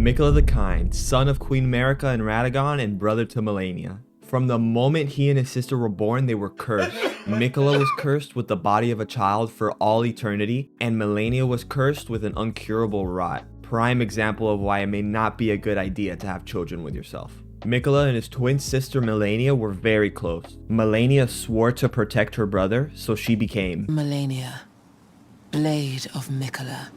Miquella the Kind, son of Queen Marika and Radagon and brother to Malenia. From the moment he and his sister were born, they were cursed. Miquella was cursed with the body of a child for all eternity, and Malenia was cursed with an uncurable rot. Prime example of why it may not be a good idea to have children with yourself. Miquella and his twin sister Malenia were very close. Malenia swore to protect her brother, so she became Malenia, Blade of Miquella.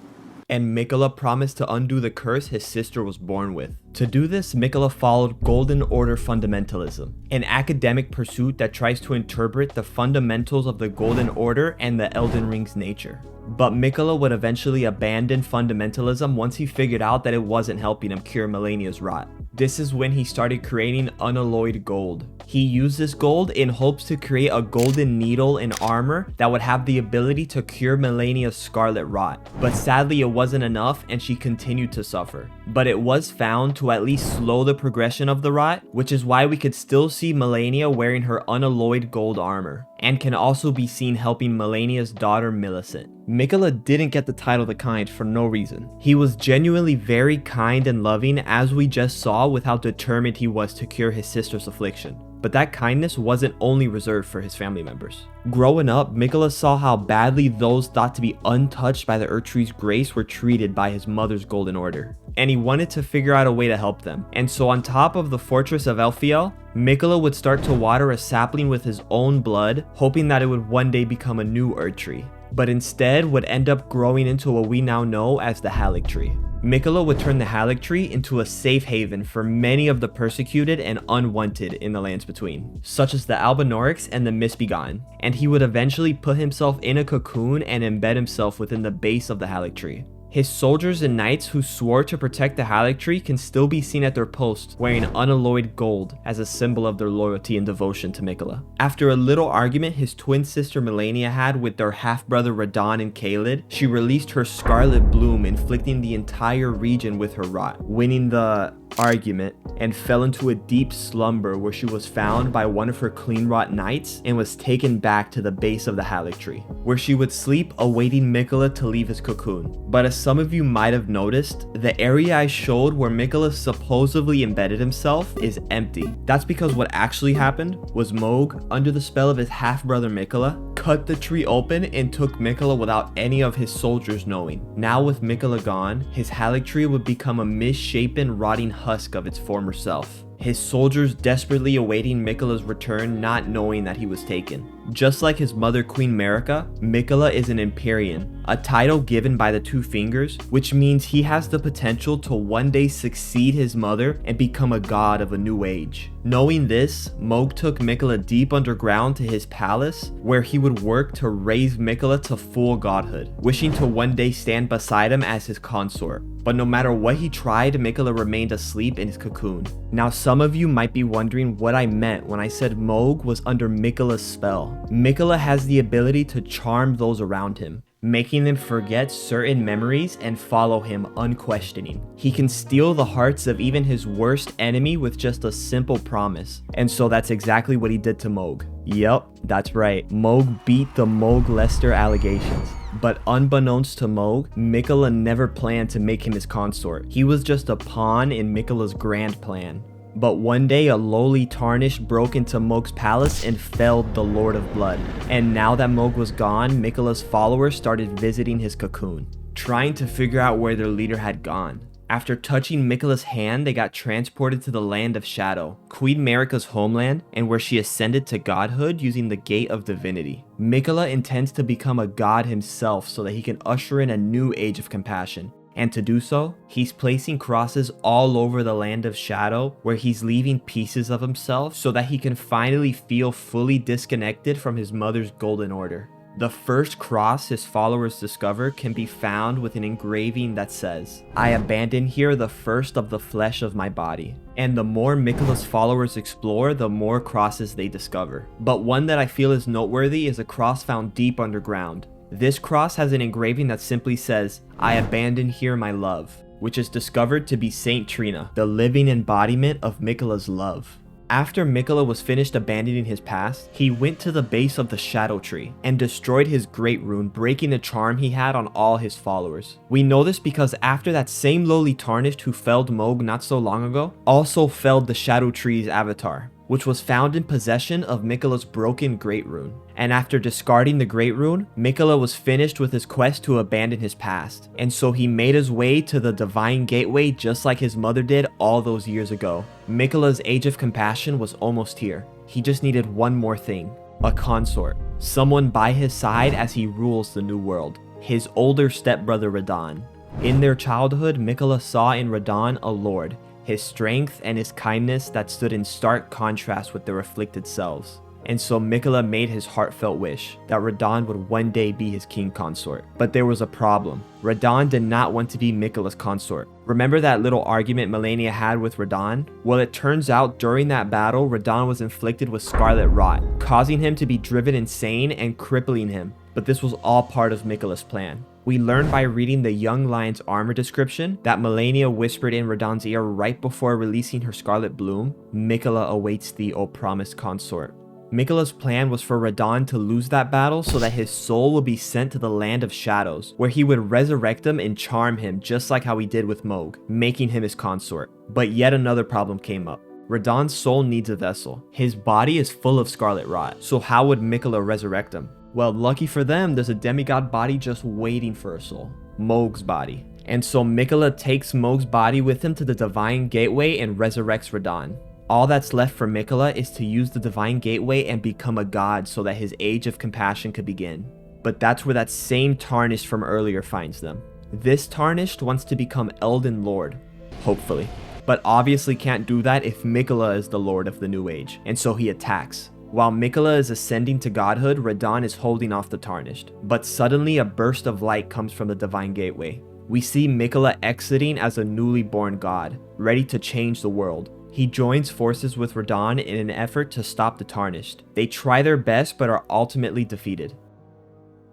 And Miquella promised to undo the curse his sister was born with. To do this, Miquella followed Golden Order fundamentalism, an academic pursuit that tries to interpret the fundamentals of the Golden Order and the Elden Ring's nature. But Miquella would eventually abandon fundamentalism once he figured out that it wasn't helping him cure Malenia's rot. This is when he started creating unalloyed gold. He used this gold in hopes to create a golden needle in armor that would have the ability to cure Malenia's scarlet rot. But sadly it wasn't enough and she continued to suffer. But it was found to at least slow the progression of the rot, which is why we could still see Malenia wearing her unalloyed gold armor, and can also be seen helping Malenia's daughter Millicent. Miquella didn't get the title the Kind for no reason. He was genuinely very kind and loving, as we just saw with how determined he was to cure his sister's affliction. But that kindness wasn't only reserved for his family members. Growing up, Miquella saw how badly those thought to be untouched by the Erdtree's grace were treated by his mother's Golden Order, and he wanted to figure out a way to help them. And so on top of the fortress of Elfiel, Miquella would start to water a sapling with his own blood, hoping that it would one day become a new Erdtree, but instead would end up growing into what we now know as the Haligtree. Miquella would turn the Haligtree into a safe haven for many of the persecuted and unwanted in the lands between, such as the Albinaurics and the Misbegotten, and he would eventually put himself in a cocoon and embed himself within the base of the Haligtree. His soldiers and knights who swore to protect the Haligtree can still be seen at their posts wearing unalloyed gold as a symbol of their loyalty and devotion to Miquella. After a little argument his twin sister Malenia had with their half-brother Radahn and Caelid, she released her scarlet bloom, inflicting the entire region with her rot, winning the argument, and fell into a deep slumber where she was found by one of her clean rot knights and was taken back to the base of the Haligtree, where she would sleep awaiting Miquella to leave his cocoon. But as some of you might have noticed, the area I showed where Miquella supposedly embedded himself is empty. That's because what actually happened was Mohg, under the spell of his half-brother Miquella, cut the tree open and took Miquella without any of his soldiers knowing. Now with Miquella gone, his Haligtree would become a misshapen, rotting husk of its former self. His soldiers desperately awaiting Miquella's return, not knowing that he was taken. Just like his mother Queen Marika, Miquella is an Empyrean, a title given by the Two Fingers, which means he has the potential to one day succeed his mother and become a god of a new age. Knowing this, Mohg took Miquella deep underground to his palace, where he would work to raise Miquella to full godhood, wishing to one day stand beside him as his consort. But no matter what he tried, Miquella remained asleep in his cocoon. Now some of you might be wondering what I meant when I said Mohg was under Miquella's spell. Miquella has the ability to charm those around him, making them forget certain memories and follow him unquestioning. He can steal the hearts of even his worst enemy with just a simple promise. And so that's exactly what he did to Mohg. Yep, that's right. Mohg beat the Mohg Lester allegations. But unbeknownst to Mohg, Miquella never planned to make him his consort. He was just a pawn in Miquella's grand plan. But one day a lowly Tarnish broke into Mohg's palace and felled the Lord of Blood. And now that Mohg was gone, Miquella's followers started visiting his cocoon, trying to figure out where their leader had gone. After touching Miquella's hand, they got transported to the Land of Shadow, Queen Marika's homeland, and where she ascended to godhood using the Gate of Divinity. Miquella intends to become a god himself so that he can usher in a new age of compassion. And to do so, he's placing crosses all over the Land of Shadow, where he's leaving pieces of himself so that he can finally feel fully disconnected from his mother's Golden Order. The first cross his followers discover can be found with an engraving that says, "I abandon here the first of the flesh of my body." And the more Miquella's followers explore, the more crosses they discover. But one that I feel is noteworthy is a cross found deep underground. This cross has an engraving that simply says, "I abandon here my love," which is discovered to be Saint Trina, the living embodiment of Miquella's love. After Miquella was finished abandoning his past, he went to the base of the Shadow Tree and destroyed his Great Rune, breaking the charm he had on all his followers. We know this because after that same lowly Tarnished who felled Mohg not so long ago, also felled the Shadow Tree's avatar, which was found in possession of Miquella's broken Great Rune. And after discarding the Great Rune, Miquella was finished with his quest to abandon his past, and so he made his way to the Divine Gateway just like his mother did all those years ago. Miquella's Age of Compassion was almost here. He just needed one more thing: a consort, someone by his side as he rules the new world, his older stepbrother Radahn. In their childhood, Miquella saw in Radahn a lord, his strength and his kindness that stood in stark contrast with their afflicted selves. And so Miquella made his heartfelt wish that Radahn would one day be his king consort. But there was a problem. Radahn did not want to be Miquella's consort. Remember that little argument Malenia had with Radahn? Well, it turns out during that battle, Radahn was inflicted with scarlet rot, causing him to be driven insane and crippling him. But this was all part of Miquella's plan. We learned by reading the young lion's armor description that Malenia whispered in Radahn's ear right before releasing her scarlet bloom, "Miquella awaits thee, O promised consort." Miquella's plan was for Radahn to lose that battle so that his soul would be sent to the land of shadows, where he would resurrect him and charm him just like how he did with Mohg, making him his consort. But yet another problem came up. Radahn's soul needs a vessel. His body is full of scarlet rot, so how would Miquella resurrect him? Well, lucky for them, there's a demigod body just waiting for a soul. Mohg's body. And so Miquella takes Mohg's body with him to the Divine Gateway and resurrects Radahn. All that's left for Miquella is to use the Divine Gateway and become a god so that his Age of Compassion could begin. But that's where that same Tarnished from earlier finds them. This Tarnished wants to become Elden Lord, hopefully. But obviously can't do that if Miquella is the Lord of the New Age, and so he attacks. While Miquella is ascending to godhood, Radahn is holding off the Tarnished. But suddenly a burst of light comes from the Divine Gateway. We see Miquella exiting as a newly born god, ready to change the world. He joins forces with Radahn in an effort to stop the Tarnished. They try their best but are ultimately defeated.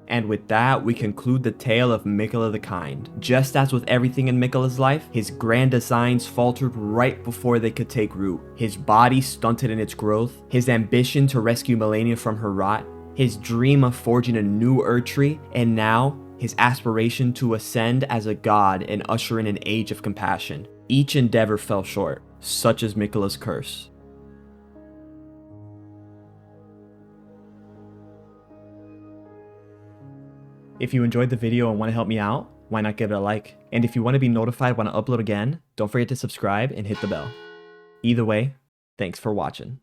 And with that, we conclude the tale of Miquella the Kind. Just as with everything in Miquella's life, his grand designs faltered right before they could take root. His body stunted in its growth, his ambition to rescue Malenia from her rot, his dream of forging a new Erdtree, and now, his aspiration to ascend as a god and usher in an age of compassion. Each endeavor fell short, such is Miquella's curse. If you enjoyed the video and want to help me out, why not give it a like? And if you want to be notified when I upload again, don't forget to subscribe and hit the bell. Either way, thanks for watching.